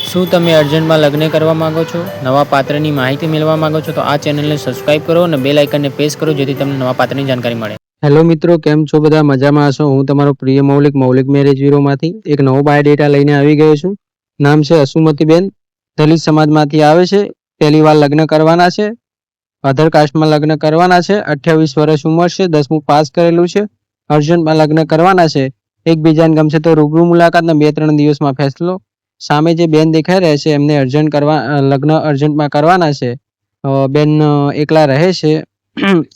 શું તમે અર્જન્ટમાં લગ્ન કરવા માંગો છો? નવા પાત્રની માહિતી મેળવવા માંગો છો? તો આ ચેનલને સબસ્ક્રાઇબ કરો અને બેલ આઇકનને પ્રેસ કરો જેથી તમને નવા પાત્રની જાણકારી મળે. હેલો મિત્રો, કેમ છો? બધા મજામાં હશો? હું તમારો પ્રિય મૌલિક મેરેજ બ્યુરોમાંથી એક નવો બાયોડેટા લઈને આવી ગયો છું. નામ છે અસુમતીબેન, દલિત સમાજમાંથી આવે છે. પહેલી વાર લગ્ન કરવાના છે. અધર કાસ્ટમાં લગ્ન કરવાના છે. 28 વર્ષ ઉંમર છે. 10મું પાસ કરેલું છે. અર્જન્ટમાં લગ્ન કરવાના છે. એકબીજાને ગમશે તો રૂબરૂ મુલાકાત ને 2-3 દિવસમાં ફેસલો. સામે જે બેન દેખાઈ રહ્યા છે એમને લગ્ન અર્જન્ટમાં કરવાના છે. બેન એકલા રહે છે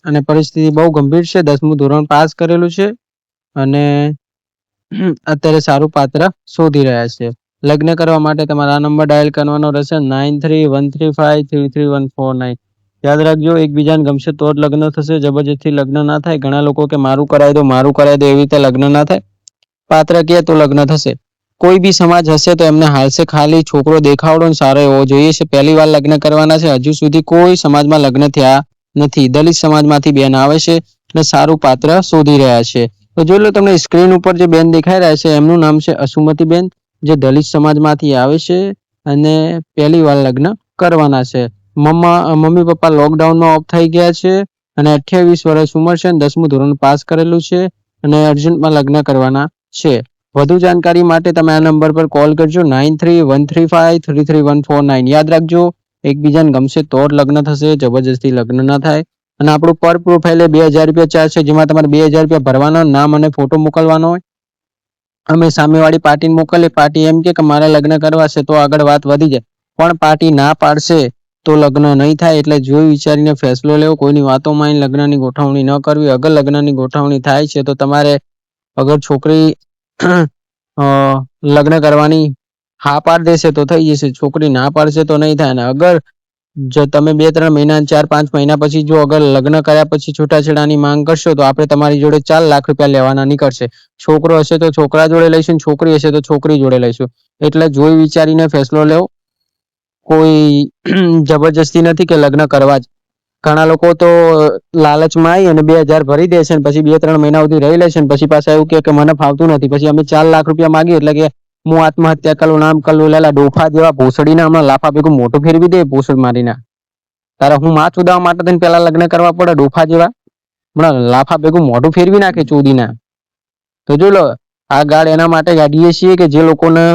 અને પરિસ્થિતિ બહુ ગંભીર છે. 10મું ધોરણ પાસ કરેલું છે અને અત્યારે સારું પાત્ર શોધી રહ્યા છે. લગ્ન કરવા માટે તમારા આ નંબર ડાયલ કરવાનો રહેશે 9313533149. યાદ રાખજો, એકબીજાને ગમશે તો જ લગ્ન થશે. જબરજસ્તી લગ્ન ના થાય. ઘણા લોકો કે મારું કરાવી દો એવી રીતે લગ્ન ના થાય. પાત્ર કે તો લગ્ન થશે. કોઈ બી સમાજ હશે તો એમને હાલશે ખાલી છોકરો દેખાવડો ને સારો એવો જોઈએ છે. પહેલી વાર લગ્ન કરવાના છે. હજુ સુધી કોઈ સમાજમાં લગ્ન થયા નથી. દલિત સમાજમાંથી બેન આવે છે અને સારું પાત્ર શોધી રહ્યા છે. તો જોઈ લો, તમને સ્ક્રીન ઉપર જે બેન દેખાઈ રહ્યા છે એમનું નામ છે અસુમતીબેન, જે દલિત સમાજમાંથી આવે છે અને પહેલી વાર લગ્ન કરવાના છે. મમ્મી પપ્પા લોકડાઉનમાં ઓફ થઈ ગયા છે અને 28 વર્ષ ઉંમર છે. 10મું ધોરણ પાસ કરેલું છે અને અર્જન્ટમાં લગ્ન કરવાના છે. વધુ જાણકારી માટે તમે આ નંબર પર કોલ કરજો 9313533149. યાદ રાખજો, એકબીજાને ગમશે તો જ લગ્ન થશે. જબરજસ્તી લગ્ન ના થાય. અને આપણું પર પ્રોફાઇલ 2000 રૂપિયા ચાર્જ છે, જેમાં તમારે 2000 રૂપિયા ભરવાના, નામ અને ફોટો મોકલવાનો હોય. અમે સામેવાળી પાર્ટીને મોકલીએ. પાર્ટી એમ કે મારે લગ્ન કરવા છે તો આગળ વાત વધી જાય, પણ પાર્ટી ના પાડશે તો લગ્ન નહીં થાય. એટલે જોઈ વિચારીને ફેસલો લેવો. કોઈની વાતોમાં લગ્નની ગોઠવણી ન કરવી. અગર લગ્નની ગોઠવણી થાય છે તો તમારે અગર છોકરી લગ્ન કરવાની હા પાડ દેશે તો થઈ જશે. છોકરી ના પાડશે તો નહીં થાય. અને અગર જો તમે 2-3 મહિના 4-5 મહિના પછી જો અગર લગ્ન કર્યા પછી છૂટાછેડાની માંગ કરશો તો આપણે તમારી જોડે 4 લાખ રૂપિયા લેવાના નીકળશે. છોકરો હશે તો છોકરા જોડે લઈશું, છોકરી હશે તો છોકરી જોડે લઈશું. એટલે જોઈ વિચારીને ફેસલો લેવો. કોઈ જબરજસ્તી નથી કે લગ્ન કરવા જ. ઘણા લોકો તો લાલચમાં આવી અને 2000 ભરી દે છે, પછી 2-3 મહિના સુધી રહી લે છે, પછી પાછા એવું કે મને ફાવતું નથી. પછી અમે 4 લાખ રૂપિયા માંગીએ એટલે કે હું આત્મહત્યા કરું, નામ કરું. લેલા ડોફા જેવા ભોસડીના હમણાં લાફા ભેગું મોટું ફેરવી દે ભોસડ મારીના. તારે હું માં ચુદાવા માટે થઈને પેલા લગ્ન કરવા પડે? ડોફા જેવા હમણાં લાફા ભેગું મોઢું ફેરવી નાખે ચોદીના. તો જો લો, આ ગાળ એના માટે ગાડીએ છીએ કે જે લોકોને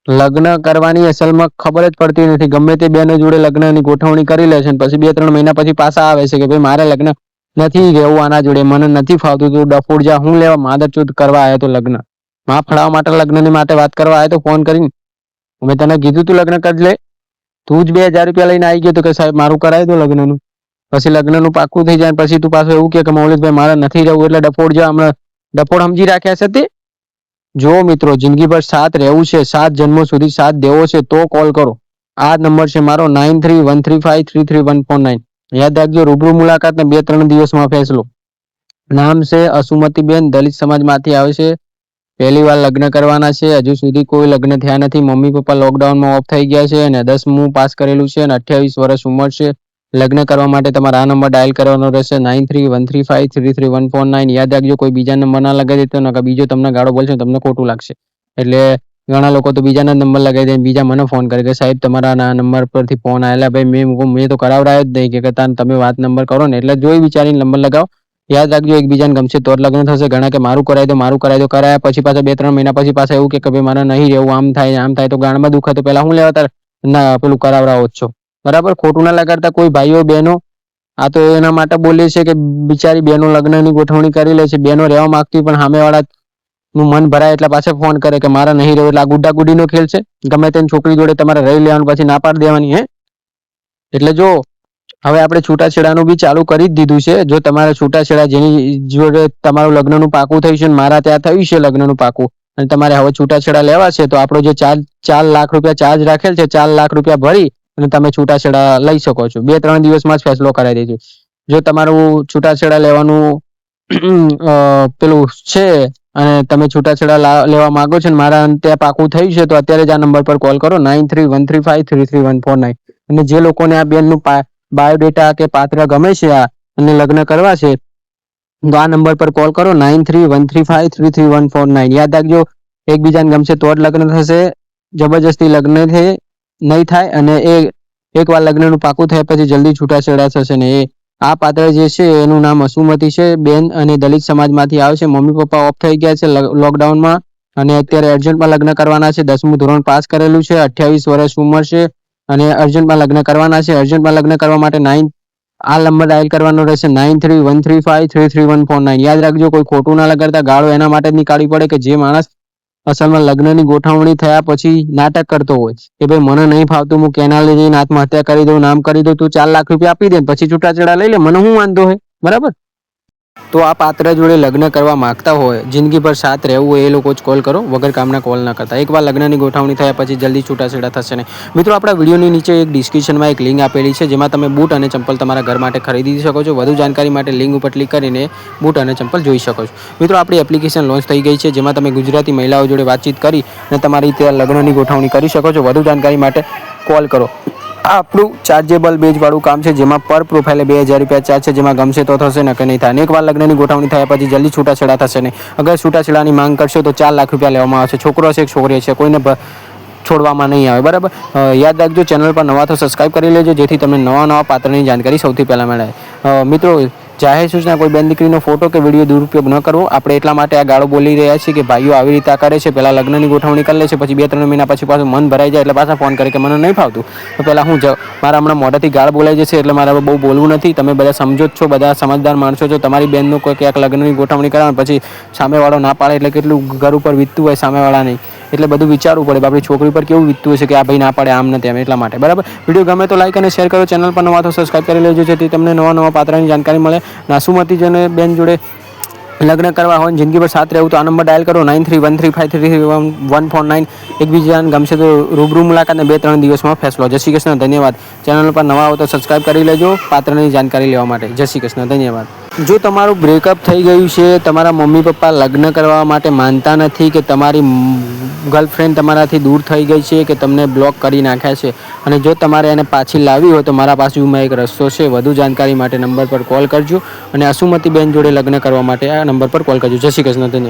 લગ્ન કરવાની અસલમાં ખબર જ પડતી નથી. ગમે તે બેન જોડે લગ્નની ગોઠવણી કરી લે છે, પછી 2-3 મહિના પછી પાછા આવે છે કે ભાઈ મારે લગ્ન નથી રહેવું આના જોડે, મને નથી ફાવતું, તું ડફોડ જા. હું લેવા માદરચોદ કરવા આવ્યો તો લગ્ન માં ફળાવા માટે, લગ્નની માટે વાત કરવા આવ્યો તો ફોન કરીને? મેં તને કીધું તું લગ્ન કરી લે, તું જ 2000 રૂપિયા લઈને આવી ગયો તો કે સાહેબ મારું કરાવી દો લગ્નનું. પછી લગ્નનું પાકું થઈ જાય પછી તું પાછું એવું કે મૌલિકભાઈ મારે નથી રહેવું એટલે ડફોડ જા. હમણાં ડફોડ સમજી રાખ્યા છે તે. જો મિત્રો, જિંદગીભર સાથ રહેવું છે, 7 જન્મો સુધી સાથ દેવો છે તો કોલ કરો. આ નંબર છે મારો 9313533149. યાદ રાખજો, રૂબરૂ મુલાકાત ને 2-3 દિવસમાં ફેસલો. નામ છે અસુમતીબેન, દલિત સમાજમાંથી આવે છે. પહેલી વાર લગ્ન કરવાના છે. હજુ સુધી કોઈ લગ્ન થયા નથી. મમ્મી પપ્પા લોકડાઉનમાં ઓફ થઈ ગયા છે અને 10મું પાસ કરેલું છે અને 28 વર્ષ ઉંમર છે. લગ્ન કરવા માટે તમારે આ નંબર ડાયલ કરવાનો રહેશે 9313533149. યાદ રાખજો, કોઈ બીજા નંબર ના લગાવી દેતો ને બીજો તમને ગાળો બોલશે તમને ખોટું લાગશે. એટલે ઘણા લોકો તો બીજાના નંબર લગાવી દે, બીજા મને ફોન કરે કે સાહેબ તમારા આ નંબર પરથી ફોન આવેલા. ભાઈ મેં તો કરાવડાયો જ નહીં કે તમે વાત નંબર કરો ને. એટલે જોઈ વિચારીને નંબર લગાવો. યાદ રાખજો, એકબીજાને ગમશે તો જ લગ્ન થશે. ઘણા કે મારું કરાવી દો કરાયા પછી પાછા 2-3 મહિના પછી પાછા એવું કે ભાઈ મારે નહીં રહેવું, આમ થાય તો ગાણમાં દુખે તો પેલા હું લેવા તાર ના પેલું કરાવડાવો જ છો. બરાબર, ખોટું ના લગાડતા કોઈ ભાઈઓ બહેનો. આ તો એના માટે બોલે છે કે બિચારી બહેનો લગ્નની ગોઠવણી કરી લે છે. બહેનો રહેવા માંગતી પણ સામેવાળા નું મન ભરાય એટલે પાછા ફોન કરે કે મારે નહીં રહેવું. એટલે આ ગુड्डा ગુડીનો ખેલ છે. ગમે તેની છોકરી જોડે તમારે રહી લેવાનું, પછી ના પાડી દેવાની. એટલે જો હવે આપણે છૂટાછેડાનું બી ચાલુ કરી જ દીધું છે. જો તમારે છૂટાછેડા જેની જોડે તમારું લગ્નનું પાકું થયું છે, મારા ત્યાં થયું છે લગ્નનું પાકું, અને તમારે હવે છૂટાછેડા લેવા છે તો આપણો જે 4 લાખ રૂપિયા ચાર્જ રાખેલ છે, 4 લાખ રૂપિયા ભરી અને તમે છૂટાછેડા લઈ શકો છો. 2-3 દિવસમાં જ ફેસલો કરાવી દેજો. જો તમારું છૂટાછેડા લેવાનું પેલું છે અને તમે છૂટાછેડા લેવા માંગો છો ને મારા ત્યાં પાકું થયું છે તો અત્યારે જ આ નંબર પર કોલ કરો 9313533149. અને જે લોકોને આ બેનનું બાયોડેટા કે પાત્ર ગમે છે અને લગ્ન કરવા છે તો આ નંબર પર કોલ કરો 9313533149. યાદ રાખજો, એકબીજાને ગમશે તો જ લગ્ન થશે. જબરજસ્તી લગ્ન છે નહીં થાય અને એકવાર લગ્નનું પાકું થયા પછી જલ્દી છૂટાછેડા થશે ને. આ પાત્ર જે છે એનું નામ અસુમતી છે. બેન અને દલિત સમાજમાંથી આવે છે. મમ્મી પપ્પા ઓફ થઈ ગયા છે લોકડાઉનમાં અને અત્યારે અર્જન્ટમાં લગ્ન કરવાના છે. 10મું ધોરણ પાસ કરેલું છે. 28 વર્ષ ઉંમર છે અને અર્જન્ટમાં લગ્ન કરવાના છે. અર્જન્ટમાં લગ્ન કરવા માટે આ નંબર ડાયલ કરવાનો રહેશે 9313533149. યાદ રાખજો, કોઈ ખોટું ના લગાડતા. ગાળો એના માટે જ નીકાળવી પડે કે જે માણસ અસલમાં લગ્નની ગોઠવણી થયા પછી નાટક કરતો હોય કે ભાઈ મને નહીં ફાવતું, હું કેનાલે જઈને આત્મહત્યા કરી દઉં, નામ કરી દઉં, તું 4 લાખ રૂપિયા આપી દે પછી છૂટાછેડા લઈ લે, મને શું વાંધો હોય, બરાબર? તો આ પાત્ર જોડે લગ્ન કરવા માંગતા હોય, જિંદગીભર સાથ રહેવું હોય, એ લોકો જ કોલ કરો, વગર કામના કોલ ના કરતા. એકવાર લગ્નની ગોઠવણી થયા પછી જલ્દી છૂટાછેડા થશે નહીં. મિત્રો, આપણા વિડીયોની નીચે એક ડિસ્ક્રિપ્શનમાં એક લિંક આપેલી છે જેમાં તમે બૂટ અને ચંપલ તમારા ઘર માટે ખરીદી શકો છો. વધુ જાણકારી માટે લિંક ઉપર ક્લિક કરીને બૂટ અને ચંપલ જોઈ શકો છો. મિત્રો, આપણી એપ્લિકેશન લોન્ચ થઈ ગઈ છે જેમાં તમે ગુજરાતી મહિલાઓ જોડે વાતચીત કરી અને તમારી ત્યાં લગ્નની ગોઠવણી કરી શકો છો. વધુ જાણકારી માટે કોલ કરો. આપણું ચાર્જેબલ બેજવાળું કામ છે જેમાં પર પ્રોફાઇલે 2000 રૂપિયા ચાર્જ છે. જેમાં ગમશે તો થશે, નકર નહીં થાય. એકવાર લગ્નની ગોઠવણી થયા પછી જલ્દી છૂટાછેડા થશે નહીં. અગર છૂટાછેડાની માંગ કરશો તો 4 લાખ રૂપિયા લેવામાં આવશે. છોકરો છે કે છોકરી છે, કોઈને છોડવામાં નહીં આવે, બરાબર? યાદ રાખજો, ચેનલ પર નવા તો સબસ્ક્રાઈબ કરી લેજો જેથી તમને નવા પાત્રની જાણકારી સૌથી પહેલાં મળે. મિત્રો, જાહેર સૂચના, કોઈ બેન દીકરીનો ફોટો કે વિડીયો દુરુપયોગ ન કરવો. આપણે એટલા માટે આ ગાળો બોલી રહ્યા છીએ કે ભાઈઓ આવી રીતે કરે છે, પહેલાં લગ્નની ગોઠવણી કરી લે છે, પછી 2-3 મહિના પછી પાછું મન ભરાઈ જાય એટલે પાછા ફોન કરે કે મને નહીં ફાવતું. તો પહેલાં મારા હમણાં મોઢાથી ગાળ બોલાઈ જશે એટલે મારે બહુ બોલવું નથી. તમે બધા સમજો જ છો, બધા સમજદાર માણસો છો. તમારી બેનનું કોઈ ક્યાંક લગ્નની ગોઠવણી કરાવે પછી સામેવાળો ના પાડે એટલે કેટલું ઘર ઉપર વીતતું હોય સામેવાળા નહીં, એટલે બધું વિચારવું પડે. આપણી છોકરી પર કેવું વીતતું હશે કે આ ભાઈ ના પાડે, આમ નથી, આમ, એટલા માટે, બરાબર? વિડીયો ગમે તો લાઈક અને શેર કરો. ચેનલ પર નવા તો સબસ્ક્રાઈબ કરી લેજો જેથી તમને નવા પાત્રની જાણકારી મળે. નાસુમતી જેને બેન જોડે લગ્ન કરવા હોય, જિંદગીભર સાથ રહેવું, તો આ નંબર ડાયલ કરો 9313533149. એકબીજાને ગમશે તો રૂબરૂ મુલાકાત ને 2-3 દિવસમાં ફેસલો. જય શ્રી કૃષ્ણ, ધન્યવાદ. ચેનલ પર નવા હો તો સબસ્ક્રાઈબ કરી લેજો પાત્રની જાણકારી લેવા માટે. જય શ્રી કૃષ્ણ, ધન્યવાદ. જો તમારું બ્રેકઅપ થઈ ગયું છે, તમારા મમ્મી પપ્પા લગ્ન કરવા માટે માનતા નથી, કે તમારી ગર્લફ્રેન્ડ તમારાથી દૂર થઈ ગઈ છે, કે તમને બ્લોક કરી નાખ્યા છે, અને જો તમારે એને પાછી લાવવી હોય તો મારા બાજુમાં એક રસ્તો છે. વધુ જાણકારી માટે નંબર પર કોલ કરજો અને અસુમતી બેન જોડે લગ્ન કરવા માટે આ નંબર પર કોલ કરજો. જય શ્રી કૃષ્ણ, ધન્યવાદ.